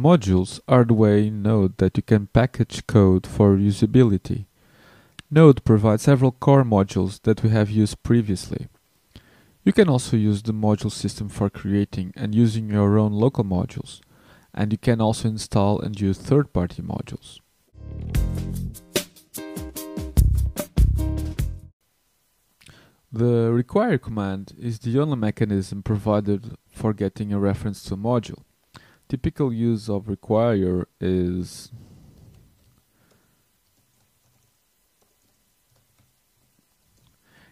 Modules are the way in Node that you can package code for usability. Node provides several core modules that we have used previously. You can also use the module system for creating and using your own local modules, and you can also install and use third-party modules. The require command is the only mechanism provided for getting a reference to a module. Typical use of require is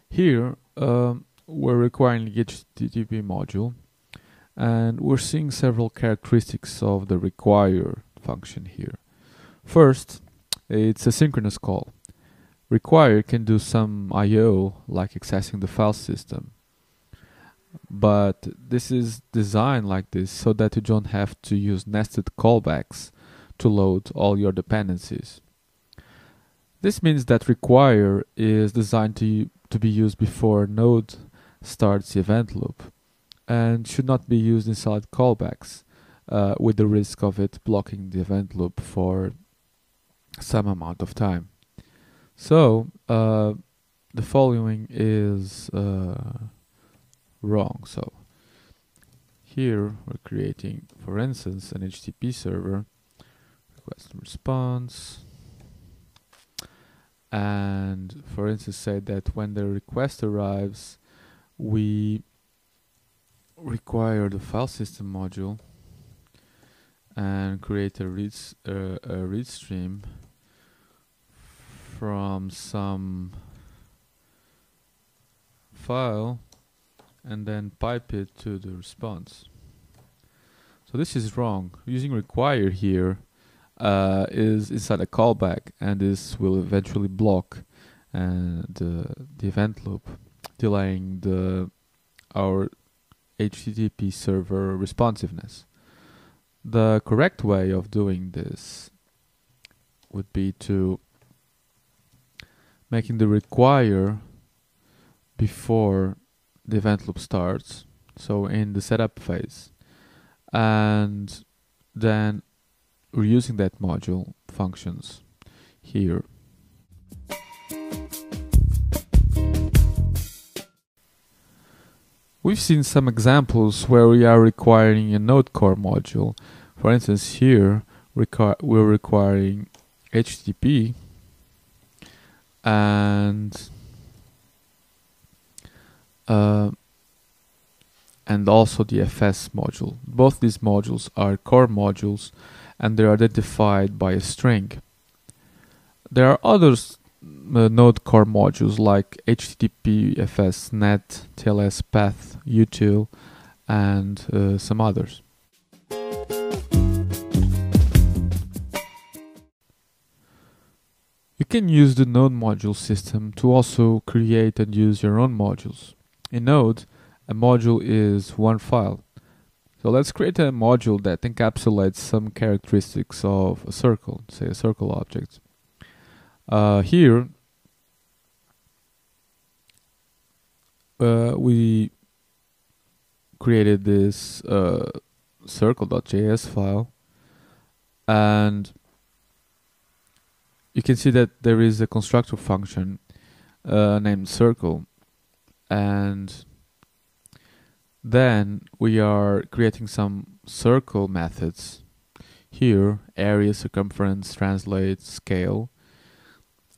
here we're requiring the HTTP module, and we're seeing several characteristics of the require function here. First, it's a synchronous call. Require can do some I/O, like accessing the file system, but this is designed like this so that you don't have to use nested callbacks to load all your dependencies. This means that require is designed to be used before Node starts the event loop and should not be used inside callbacks, with the risk of it blocking the event loop for some amount of time. So the following is wrong. So here we're creating, for instance, an HTTP server, request and response, and for instance say that when the request arrives we require the file system module and create a read stream from some file and then pipe it to the response. So this is wrong. Using require here is inside a callback, and this will eventually block the event loop, delaying our HTTP server responsiveness. The correct way of doing this would be to making the require before the event loop starts, so in the setup phase, and then we're using that module functions here. We've seen some examples where we are requiring a Node core module. For instance, here we're requiring HTTP and also the FS module. Both these modules are core modules and they're identified by a string. There are others Node core modules like HTTP, FS, NET, TLS, Path, util, and some others. You can use the Node module system to also create and use your own modules. In Node, a module is one file. So let's create a module that encapsulates some characteristics of a circle, say a circle object. Here, we created this circle.js file, and you can see that there is a constructor function named circle, and then we are creating some circle methods here: area, circumference, translate, scale,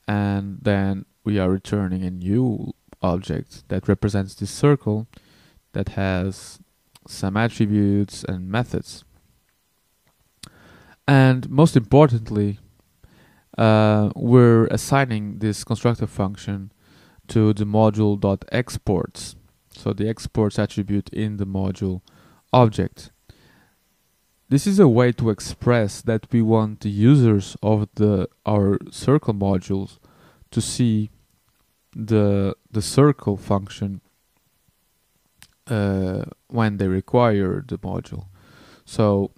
and then we are returning a new object that represents this circle that has some attributes and methods. And most importantly, we're assigning this constructor function to the module.exports, so the exports attribute in the module object. This is a way to express that we want the users of our circle modules to see the circle function when they require the module. So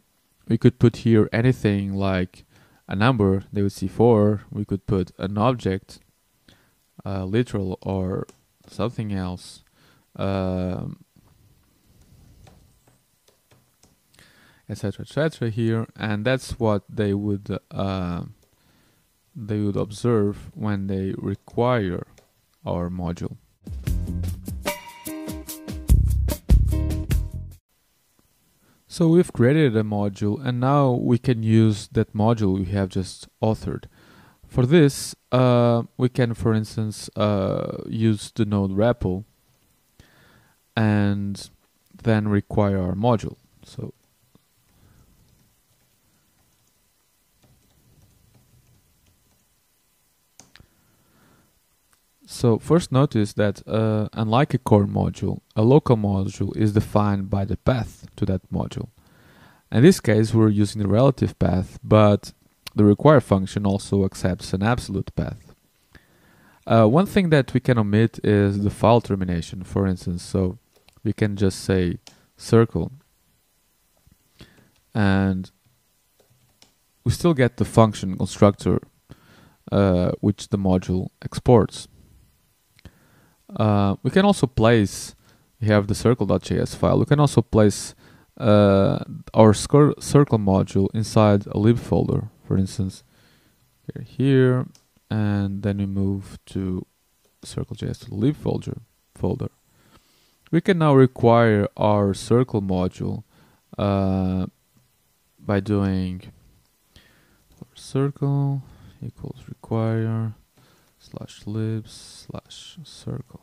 we could put here anything like a number, they would see 4. We could put an object, literal or something else. etc here, and that's what they would observe when they require our module. So we've created a module, and now we can use that module we have just authored. For this, we can, for instance, use the node REPL and then require our module. So first notice that unlike a core module, a local module is defined by the path to that module. In this case, we're using the relative path, but the require function also accepts an absolute path. One thing that we can omit is the file termination, for instance. So we can just say circle, and we still get the function constructor which the module exports. We can also place, we have the circle.js file, we can also place our circle module inside a lib folder, for instance, here, and then we move to circle.js to the lib folder. We can now require our circle module by doing circle equals require /libs/circle.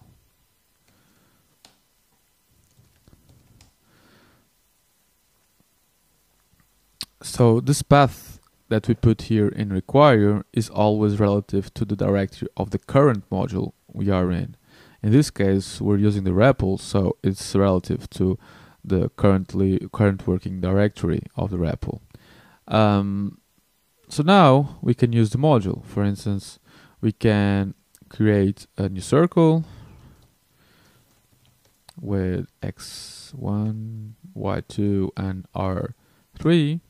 So this path that we put here in require is always relative to the directory of the current module we are in. In this case, we're using the REPL, so it's relative to the current working directory of the REPL. So now we can use the module. For instance, we can create a new circle with x1, y2, and r3.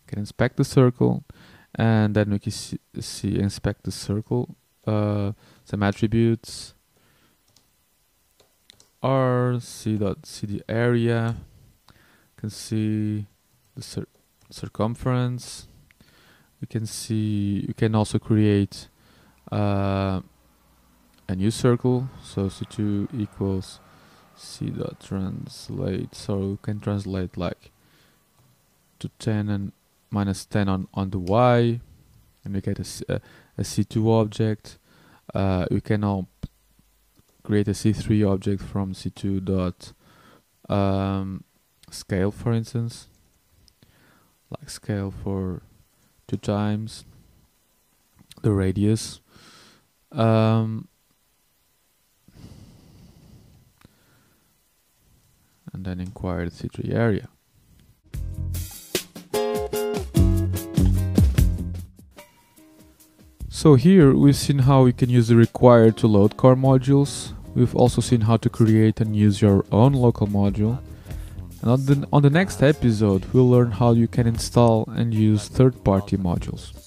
Can inspect the circle, and then we can inspect the circle, some attributes, see the area, can see the circumference. We can also create a new circle. So c2 equals c.translate. So we can translate like to 10 and -10 on the y, and we get a c2 object. We can now create a c3 object from c2 dot scale, for instance, like scale for 2 times the radius. And then inquire the c3 area. So here we've seen how we can use the require to load core modules. We've also seen how to create and use your own local module. And on the next episode, we'll learn how you can install and use third-party modules.